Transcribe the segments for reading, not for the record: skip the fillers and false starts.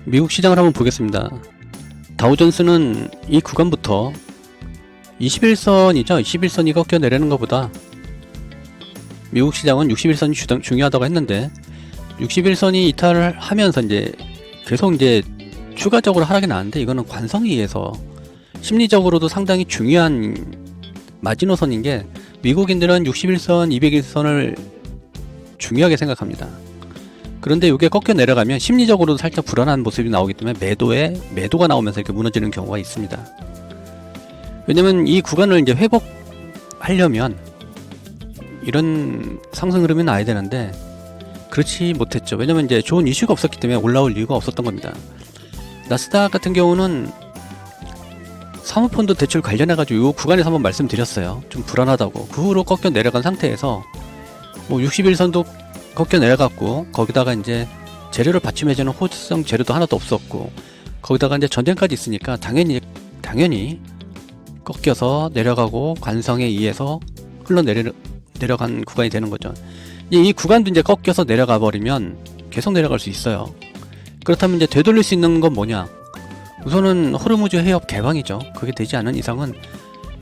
미국 시장을 한번 보겠습니다. 다우존스는 이 구간부터 21선이죠. 21선이 꺾여 내리는 것보다 미국 시장은 61선이 중요하다고 했는데 61선이 이탈을 하면서 계속 추가적으로 하락이 나는데, 이거는 관성에 의해서 심리적으로도 상당히 중요한 마지노선인 게, 미국인들은 61선, 201선을 중요하게 생각합니다. 그런데 이게 꺾여 내려가면 심리적으로도 살짝 불안한 모습이 나오기 때문에 매도가 나오면서 이렇게 무너지는 경우가 있습니다. 왜냐면 이 구간을 회복하려면 이런 상승 흐름이 나야 되는데 그렇지 못했죠. 왜냐면 좋은 이슈가 없었기 때문에 올라올 이유가 없었던 겁니다. 나스닥 같은 경우는 사모펀드 대출 관련해가지고 이 구간에서 한번 말씀드렸어요. 좀 불안하다고. 그 후로 꺾여 내려간 상태에서 61선도 꺾여 내려갔고, 거기다가 재료를 받침해주는 호주성 재료도 하나도 없었고, 거기다가 전쟁까지 있으니까 당연히 꺾여서 내려가고 관성에 의해서 내려간 구간이 되는 거죠. 이 구간도 꺾여서 내려가 버리면 계속 내려갈 수 있어요. 그렇다면 되돌릴 수 있는 건 뭐냐? 우선은 호르무즈 해협 개방이죠. 그게 되지 않은 이상은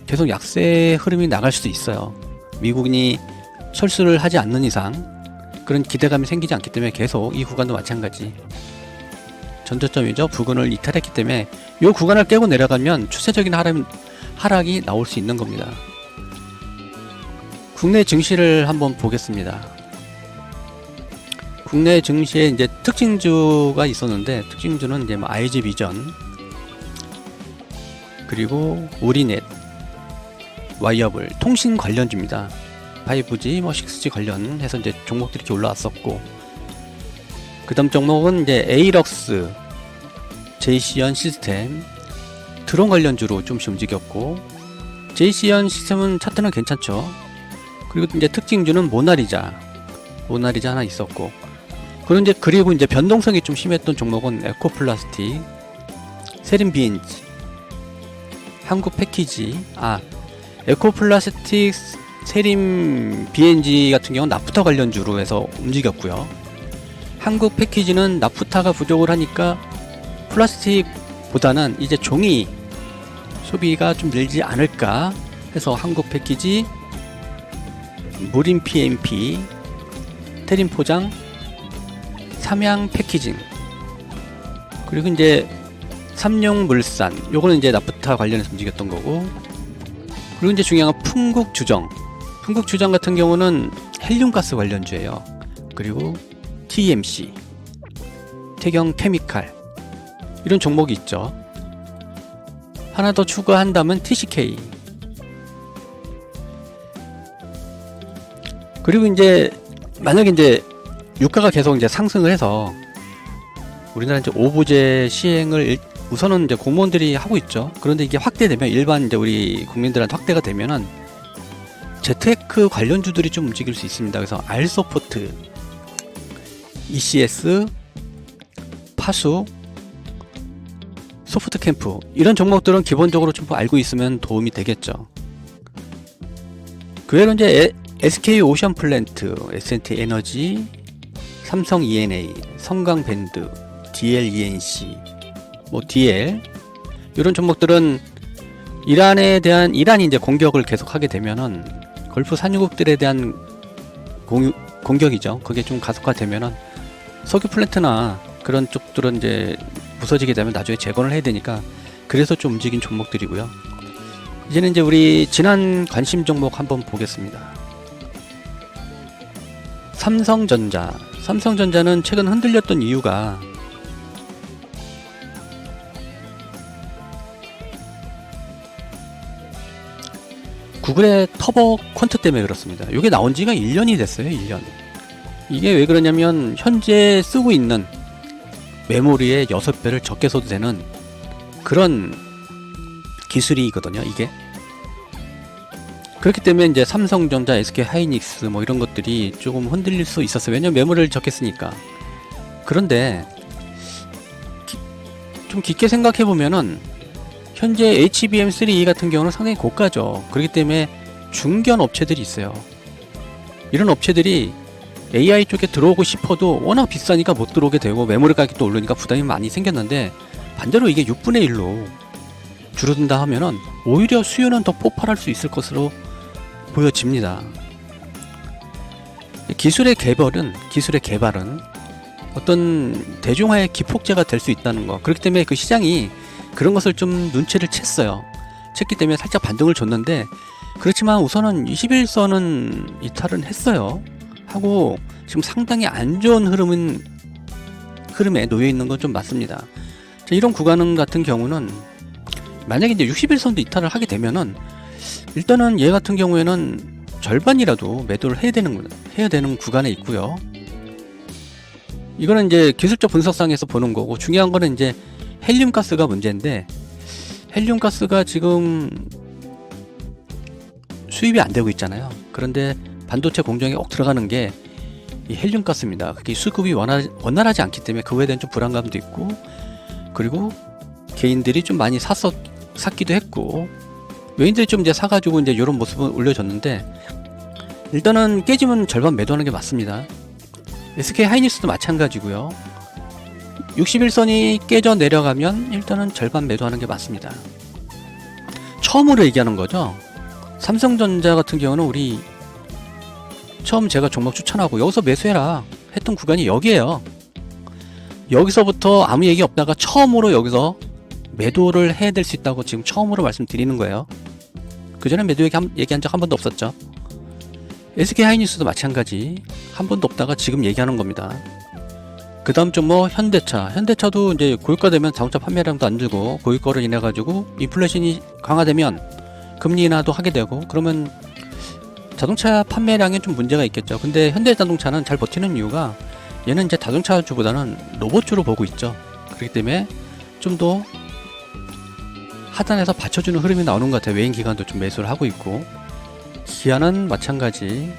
계속 약세 흐름이 나갈 수도 있어요. 미국인이 철수를 하지 않는 이상 그런 기대감이 생기지 않기 때문에 계속 이 구간도 마찬가지 전저점이죠. 부근을 이탈했기 때문에 이 구간을 깨고 내려가면 추세적인 하락이 나올 수 있는 겁니다. 국내 증시를 한번 보겠습니다. 국내 증시에 특징주가 있었는데, 특징주는 IG 비전, 그리고 우리넷, 와이어블, 통신 관련주입니다. 5G, 6G 관련해서 종목들이 이렇게 올라왔었고, 그 다음 종목은 에이럭스, JC현 시스템, 드론 관련주로 좀씩 움직였고, JC현 시스템은 차트는 괜찮죠. 그리고 특징주는 모나리자 하나 있었고, 그리고 변동성이 좀 심했던 종목은 에코플라스틱, 세림 BNG, 한국 패키지, 에코플라스틱, 세림 BNG 같은 경우는 나프타 관련주로 해서 움직였고요. 한국 패키지는 나프타가 부족을 하니까 플라스틱보다는 종이 소비가 좀 늘지 않을까 해서 한국 패키지, 무림 PMP, 테림 포장, 삼양 패키징, 그리고 삼룡물산, 요거는 나프타 관련해서 움직였던 거고, 그리고 중요한 건 풍국주정 같은 경우는 헬륨가스 관련주예요. 그리고 TMC, 태경케미칼, 이런 종목이 있죠. 하나 더 추가한다면 TCK. 그리고 만약에 유가가 계속 상승을 해서 우리나라 오부제 시행을 우선은 공무원들이 하고 있죠. 그런데 이게 확대되면, 일반 우리 국민들한테 확대가 되면은 재테크 관련주들이 좀 움직일 수 있습니다. 그래서 알소포트, ECS, 파수, 소프트캠프, 이런 종목들은 기본적으로 좀 알고 있으면 도움이 되겠죠. 그 외로 SK 오션 플랜트, S&T 에너지, 삼성 ENA, 성강밴드, DLENC, DL, 이런 종목들은 이란이 공격을 계속하게 되면은 걸프 산유국들에 대한 공격이죠. 그게 좀 가속화되면은 석유 플랜트나 그런 쪽들은 부서지게 되면 나중에 재건을 해야 되니까, 그래서 좀 움직인 종목들이고요. 이제는 우리 지난 관심 종목 한번 보겠습니다. 삼성전자는 최근 흔들렸던 이유가 구글의 터보 퀀트 때문에 그렇습니다. 이게 나온 지가 1년이 됐어요. 1년. 이게 왜 그러냐면 현재 쓰고 있는 메모리의 6배를 적게 써도 되는 그런 기술이거든요. 이게. 그렇기 때문에 삼성전자, SK하이닉스 이런 것들이 조금 흔들릴 수 있었어요. 왜냐면 메모리를 적게 쓰니까. 그런데 좀 깊게 생각해 보면은 현재 HBM3 같은 경우는 상당히 고가죠. 그렇기 때문에 중견 업체들이 있어요. 이런 업체들이 AI 쪽에 들어오고 싶어도 워낙 비싸니까 못 들어오게 되고 메모리 가격도 오르니까 부담이 많이 생겼는데, 반대로 이게 6분의 1로 줄어든다 하면은 오히려 수요는 더 폭발할 수 있을 것으로 보여집니다. 기술의 개발은 어떤 대중화의 기폭제가 될 수 있다는 거. 그렇기 때문에 그 시장이 그런 것을 좀 눈치를 챘어요. 챘기 때문에 살짝 반등을 줬는데, 그렇지만 우선은 21선은 이탈은 했어요. 하고 지금 상당히 안 좋은 흐름에 놓여 있는 건 좀 맞습니다. 자, 이런 구간 같은 경우는 만약에 이제 61선도 이탈을 하게 되면은 일단은 얘 같은 경우에는 절반이라도 매도를 해야 되는 구간에 있고요. 이거는 이제 기술적 분석상에서 보는 거고, 중요한 거는 이제 헬륨 가스가 문제인데, 헬륨 가스가 지금 수입이 안 되고 있잖아요. 그런데 반도체 공정에 꼭 들어가는 게 이 헬륨 가스입니다. 그게 수급이 원활하지 않기 때문에 그거에 대한 좀 불안감도 있고, 그리고 개인들이 좀 많이 샀기도 했고, 외인들이 좀 이제 사가지고 이제 이런 모습을 올려줬는데, 일단은 깨지면 절반 매도하는 게 맞습니다. SK 하이닉스도 마찬가지고요. 61선이 깨져 내려가면 일단은 절반 매도하는 게 맞습니다. 처음으로 얘기하는 거죠. 삼성전자 같은 경우는 우리 처음 제가 종목 추천하고 여기서 매수해라 했던 구간이 여기에요. 여기서부터 아무 얘기 없다가 처음으로 여기서 매도를 해야 될 수 있다고 지금 처음으로 말씀드리는 거예요. 그전에 매도 얘기한 적 한 번도 없었죠. SK 하이닉스도 마찬가지, 한 번도 없다가 지금 얘기하는 겁니다. 그 다음 종목 현대차도 이제 고유가 되면 자동차 판매량도 안 들고, 고유가로 인해 가지고 인플레이션이 강화되면 금리 인하도 하게 되고, 그러면 자동차 판매량에 좀 문제가 있겠죠. 근데 현대자동차는 잘 버티는 이유가, 얘는 이제 자동차주보다는 로봇주로 보고 있죠. 그렇기 때문에 좀 더 하단에서 받쳐주는 흐름이 나오는 것 같아요. 외인 기관도 좀 매수를 하고 있고, 기아는 마찬가지.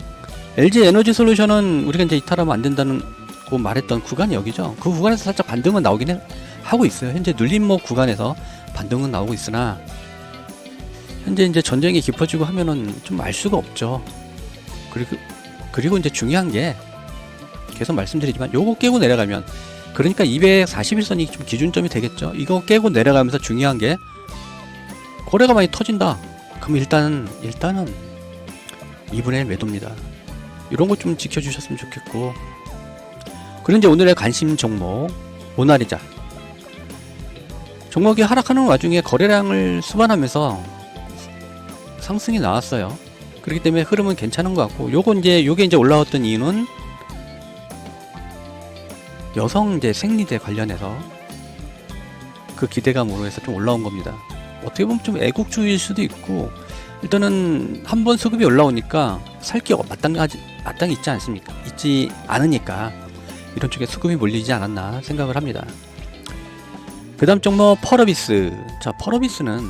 LG 에너지 솔루션은 우리가 이제 이탈하면 안 된다는 고 말했던 구간이 여기죠. 그 구간에서 살짝 반등은 나오긴 하고 있어요. 현재 눌림목 구간에서 반등은 나오고 있으나, 현재 이제 전쟁이 깊어지고 하면은 좀 알 수가 없죠. 그리고 이제 중요한 게, 계속 말씀드리지만 요거 깨고 내려가면, 그러니까 241선이 좀 기준점이 되겠죠. 이거 깨고 내려가면서 중요한 게, 거래가 많이 터진다. 그럼 일단은 2분의 1 매도입니다. 이런 거 좀 지켜주셨으면 좋겠고, 그리고 이제 오늘의 관심 종목 모나리자. 종목이 하락하는 와중에 거래량을 수반하면서 상승이 나왔어요. 그렇기 때문에 흐름은 괜찮은 것 같고, 요게 이제 올라왔던 이유는 여성 이제 생리대 관련해서 그 기대감으로 해서 좀 올라온 겁니다. 어떻게 보면 좀 애국주의일 수도 있고, 일단은 한번 수급이 올라오니까 살 게 마땅히 있지 않으니까 이런 쪽에 수급이 몰리지 않았나 생각을 합니다. 그 다음 종목 펄어비스. 자, 펄어비스는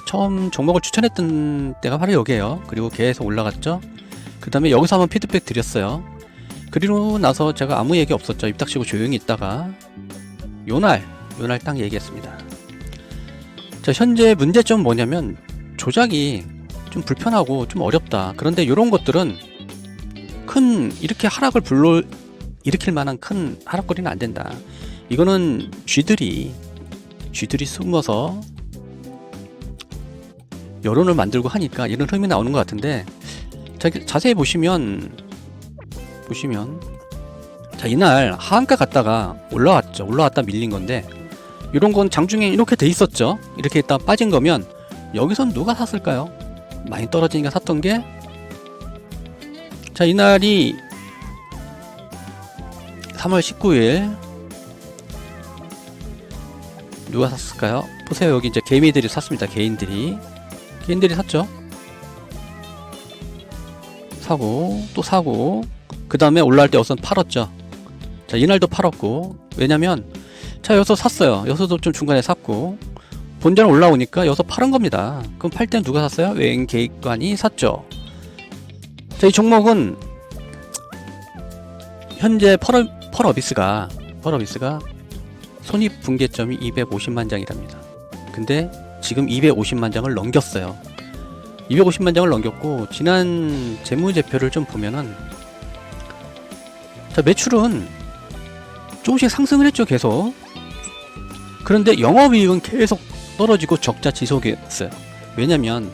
처음 종목을 추천했던 때가 바로 여기에요. 그리고 계속 올라갔죠. 그 다음에 여기서 한번 피드백 드렸어요. 그리고 나서 제가 아무 얘기 없었죠. 입 닥치고 조용히 있다가 요날 딱 얘기했습니다. 자, 현재 문제점은 뭐냐면 조작이 좀 불편하고 좀 어렵다. 그런데 이런 것들은 이렇게 하락을 일으킬 만한 큰 하락거리는 안 된다. 이거는 쥐들이 숨어서 여론을 만들고 하니까 이런 흐름이 나오는 것 같은데, 자세히 보시면 자, 이날 하한가 갔다가 올라왔다 밀린 건데, 이런 건 장중에 이렇게 돼 있었죠. 이렇게 있다 빠진 거면 여기선 누가 샀을까요? 많이 떨어지니까 샀던 게, 자, 이날이 3월 19일 누가 샀을까요? 보세요. 여기 이제 개미들이 샀습니다. 개인들이 샀죠. 또 사고 그 다음에 올라갈 때 우선 팔았죠. 자, 이날도 팔았고, 왜냐면 자, 여기서 샀어요. 여기서도 좀 중간에 샀고, 본전 올라오니까 여기서 팔은 겁니다. 그럼 팔 때는 누가 샀어요? 외인 개입관이 샀죠. 자, 이 종목은 현재 펄어비스가 손익분기점이 250만 장이랍니다. 근데 지금 250만 장을 넘겼어요. 250만 장을 넘겼고, 지난 재무제표를 좀 보면은 자, 매출은 조금씩 상승을 했죠, 계속. 그런데 영업이익은 계속 떨어지고 적자 지속이었어요. 왜냐면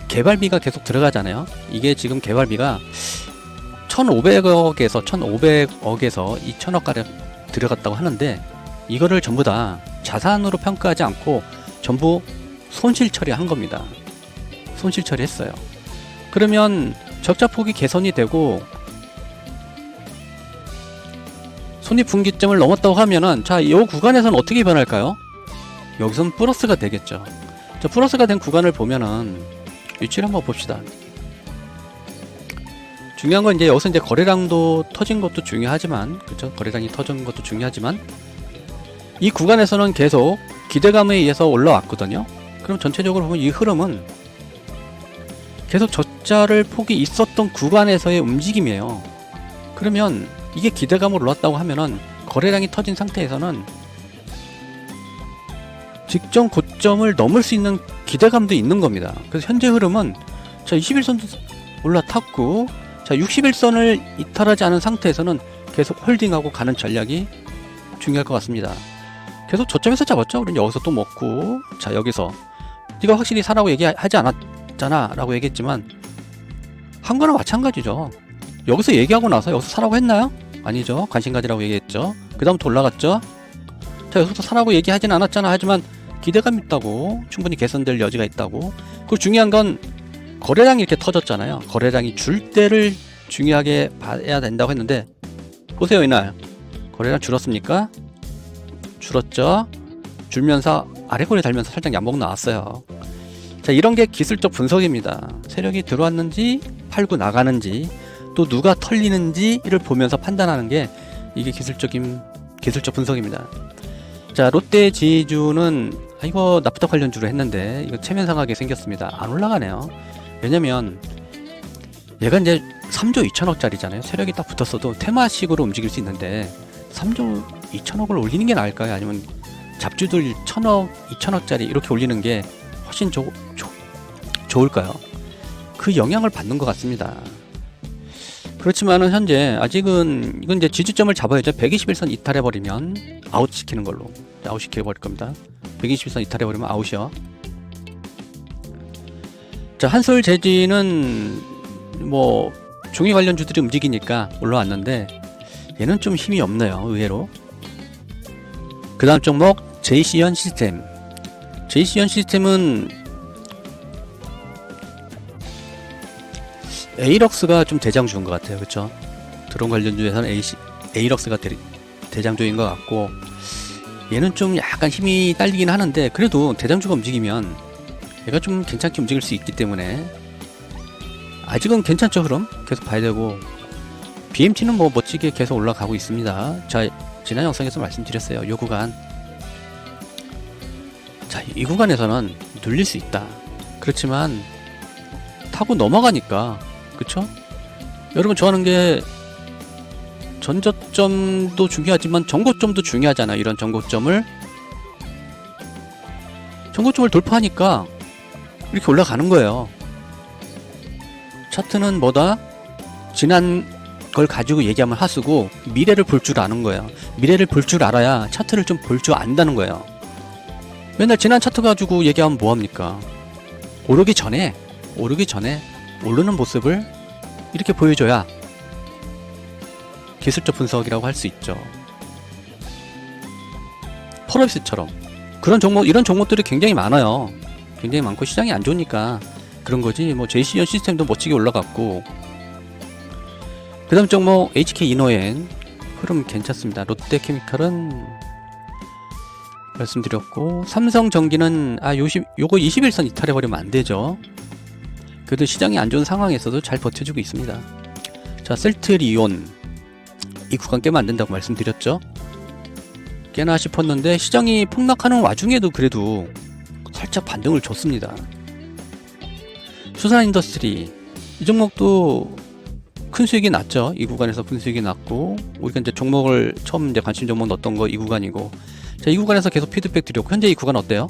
개발비가 계속 들어가잖아요. 이게 지금 개발비가 1,500억에서 2,000억가량 들어갔다고 하는데, 이거를 전부 다 자산으로 평가하지 않고 전부 손실 처리한 겁니다. 손실 처리했어요. 그러면 적자폭이 개선이 되고 손익분기점을 넘었다고 하면은, 자, 이 구간에서는 어떻게 변할까요? 여기선 플러스가 되겠죠. 자, 플러스가 된 구간을 보면은 위치를 한번 봅시다. 중요한 건 이제 여기서 이제 거래량도 터진 것도 중요하지만, 그렇죠? 거래량이 터진 것도 중요하지만, 이 구간에서는 계속 기대감에 의해서 올라왔거든요. 그럼 전체적으로 보면 이 흐름은 계속 적자를 폭이 있었던 구간에서의 움직임이에요. 그러면 이게 기대감으로 올랐다고 하면은 거래량이 터진 상태에서는 직전 고점을 넘을 수 있는 기대감도 있는 겁니다. 그래서 현재 흐름은, 자, 21선도 올라탔고, 자, 61선을 이탈하지 않은 상태에서는 계속 홀딩하고 가는 전략이 중요할 것 같습니다. 계속 저점에서 잡았죠. 우리는 여기서 또 먹고, 자, 여기서 네가 확실히 사라고 얘기하지 않았잖아 라고 얘기했지만, 한 거나 마찬가지죠. 여기서 얘기하고 나서 여기서 사라고 했나요? 아니죠. 관심 가지라고 얘기했죠. 그 다음부터 올라갔죠. 자, 여기서 사라고 얘기하진 않았잖아 하지만 기대감 있다고, 충분히 개선될 여지가 있다고. 그리고 중요한 건 거래량이 이렇게 터졌잖아요. 거래량이 줄 때를 중요하게 봐야 된다고 했는데, 보세요. 이날 거래량 줄었습니까? 줄었죠. 줄면서 아래꼬리 달면서 살짝 양봉 나왔어요. 자, 이런 게 기술적 분석입니다. 세력이 들어왔는지 팔고 나가는지 또 누가 털리는지를 보면서 판단하는 게 이게 기술적 분석입니다. 자, 롯데 지주는 이거 나프타 관련주로 했는데 이거 체면상하게 생겼습니다. 안 올라가네요. 왜냐면 얘가 이제 3조 2천억짜리잖아요. 세력이 딱 붙었어도 테마식으로 움직일 수 있는데 3조 2천억을 올리는 게 나을까요? 아니면 잡주들 1,000억, 2천억짜리 이렇게 올리는 게 훨씬 좋을까요? 그 영향을 받는 것 같습니다. 그렇지만은 현재 아직은 이건 이제 지지점을 잡아야죠. 121선 이탈해버리면 아웃시키는 걸로 아웃시켜버릴 겁니다. 121선 이탈해버리면 아웃이요. 자, 한솔재지는 뭐 종이 관련주들이 움직이니까 올라왔는데 얘는 좀 힘이 없네요. 의외로. 그 다음 종목 JC현 시스템. JC현 시스템은 에이럭스가 좀 대장주인 것 같아요. 그쵸? 드론 관련주에서는 에이럭스가 대장주인 것 같고, 얘는 좀 약간 힘이 딸리긴 하는데 그래도 대장주가 움직이면 얘가 좀 괜찮게 움직일 수 있기 때문에 아직은 괜찮죠. 흐름 계속 봐야 되고, BMT는 뭐 멋지게 계속 올라가고 있습니다. 자, 지난 영상에서 말씀드렸어요. 요 구간, 자, 이 구간에서는 눌릴 수 있다. 그렇지만 타고 넘어가니까, 그쵸? 여러분 좋아하는 게 전저점도 중요하지만 전고점도 중요하잖아요. 이런 전고점을 돌파하니까 이렇게 올라가는 거예요. 차트는 뭐다? 지난 걸 가지고 얘기하면 하수고 미래를 볼 줄 아는 거예요. 미래를 볼 줄 알아야 차트를 좀 볼 줄 안다는 거예요. 맨날 지난 차트 가지고 얘기하면 뭐합니까? 오르기 전에 오르는 모습을 이렇게 보여줘야 기술적 분석이라고 할 수 있죠. 펄업스처럼 그런 종목, 이런 종목들이 굉장히 많아요. 굉장히 많고 시장이 안 좋으니까 그런 거지. 뭐 JC현 시스템도 멋지게 올라갔고, 그 다음 종목 HK 이노엔 흐름 괜찮습니다. 롯데케미칼은 말씀드렸고, 삼성전기는 요거 21선 이탈해버리면 안 되죠. 그래도 시장이 안 좋은 상황에서도 잘 버텨주고 있습니다. 자, 셀트리온 이 구간 깨면 안 된다고 말씀드렸죠. 깨나 싶었는데 시장이 폭락하는 와중에도 그래도 살짝 반등을 줬습니다. 수산인더스트리 이 종목도 큰 수익이 났죠. 이 구간에서 큰 수익이 났고, 우리가 이제 종목을 처음 이제 관심 종목 넣었던 거 이 구간이고, 자, 이 구간에서 계속 피드백 드렸고, 현재 이 구간 어때요?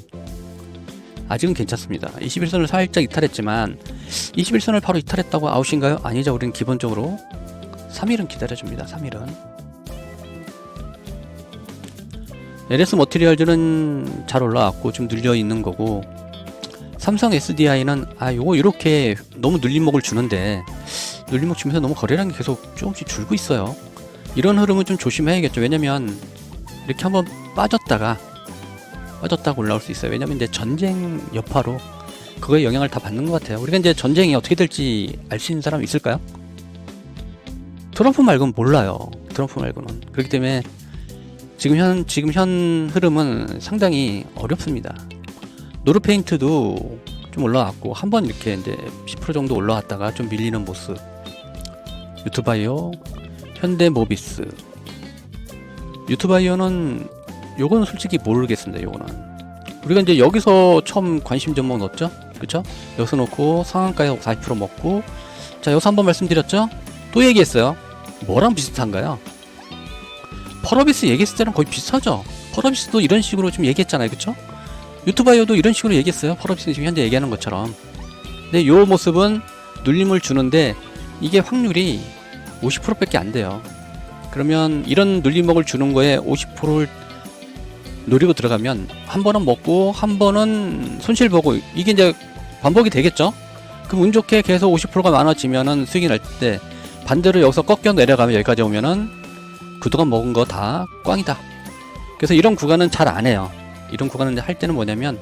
아직은 괜찮습니다. 21선을 살짝 이탈했지만 21선을 바로 이탈했다고 아웃인가요? 아니죠. 우리는 기본적으로 3일은 기다려줍니다. 3일은 LS 머티리얼즈는 잘 올라왔고 좀 눌려 있는 거고, 삼성 SDI는 요거 이렇게 너무 눌림목을 주는데 눌림목 주면서 너무 거래량이 계속 조금씩 줄고 있어요. 이런 흐름은 좀 조심해야겠죠. 왜냐면 이렇게 한번 빠졌다가 올라올 수 있어요. 왜냐면 이제 전쟁 여파로 그거에 영향을 다 받는 것 같아요. 우리가 이제 전쟁이 어떻게 될지 알 수 있는 사람 있을까요? 트럼프 말고는 몰라요. 트럼프 말고는. 그렇기 때문에 지금 현 흐름은 상당히 어렵습니다. 노르페인트도 좀 올라왔고 한번 이렇게 이제 10% 정도 올라왔다가 좀 밀리는 모습. 유투바이오, 현대모비스. 유투바이오는 요거는 솔직히 모르겠습니다. 요거는 우리가 이제 여기서 처음 관심 종목 넣었죠, 그쵸? 여기서 놓고 상한가에 40% 먹고, 자 여기서 한번 말씀드렸죠. 또 얘기했어요. 뭐랑 비슷한가요? 펄어비스 얘기했을 때랑 거의 비슷하죠. 펄어비스도 이런 식으로 좀 얘기했잖아요, 그쵸? 유투바이오도 이런 식으로 얘기했어요. 펄어비스는 지금 현재 얘기하는 것처럼. 근데 요 모습은 눌림을 주는데 이게 확률이 50%밖에 안 돼요. 그러면 이런 눌림목을 주는 거에 50%를 노리고 들어가면 한 번은 먹고 한 번은 손실 보고, 이게 이제 반복이 되겠죠. 그럼 운 좋게 계속 50%가 많아지면은 수익이 날 때, 반대로 여기서 꺾여 내려가면 여기까지 오면은 그동안 먹은 거 다 꽝이다. 그래서 이런 구간은 잘 안 해요. 이런 구간은 할 때는 뭐냐면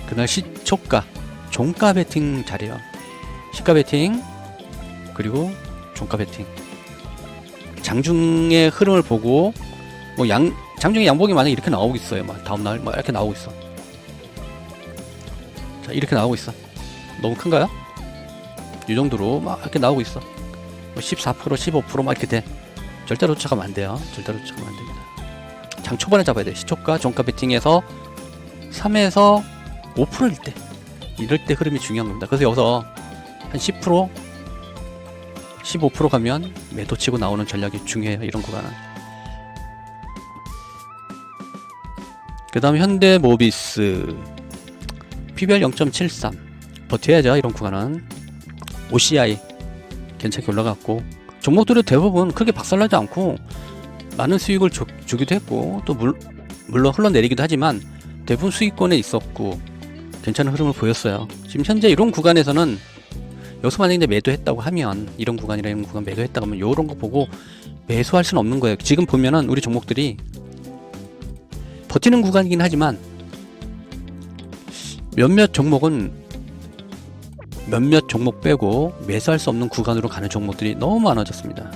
그날 시초가, 종가 베팅 잘해요. 시가 베팅 그리고 종가 베팅. 장중의 흐름을 보고 뭐 장중에 양봉이 만약에 이렇게 나오고 있어요. 막 다음날 막 이렇게 나오고 있어. 자 이렇게 나오고 있어. 너무 큰가요? 이 정도로 막 이렇게 나오고 있어. 뭐 14%, 15%막 이렇게 돼. 절대로 쫓아가면 안 돼요. 절대로 쫓아가면 안 됩니다. 장 초반에 잡아야 돼. 시초가, 종가 베팅에서 3에서 5%일 때, 이럴 때 흐름이 중요한 겁니다. 그래서 여기서 한 10%, 15% 가면 매도 치고 나오는 전략이 중요해요. 이런 구간은. 그 다음 현대모비스 PBR 0.73 버텨야죠. 이런 구간은. OCI 괜찮게 올라갔고, 종목들이 대부분 크게 박살나지 않고 많은 수익을 주기도 했고, 또 물론 흘러내리기도 하지만 대부분 수익권에 있었고 괜찮은 흐름을 보였어요. 지금 현재 이런 구간에서는 여기서 만약에 이제 매도했다고 하면, 이런 구간이나 이런 구간 매도했다고 하면 요런 거 보고 매수할 수는 없는 거예요. 지금 보면은 우리 종목들이 버티는 구간이긴 하지만 몇몇 종목 빼고 매수할 수 없는 구간으로 가는 종목들이 너무 많아졌습니다.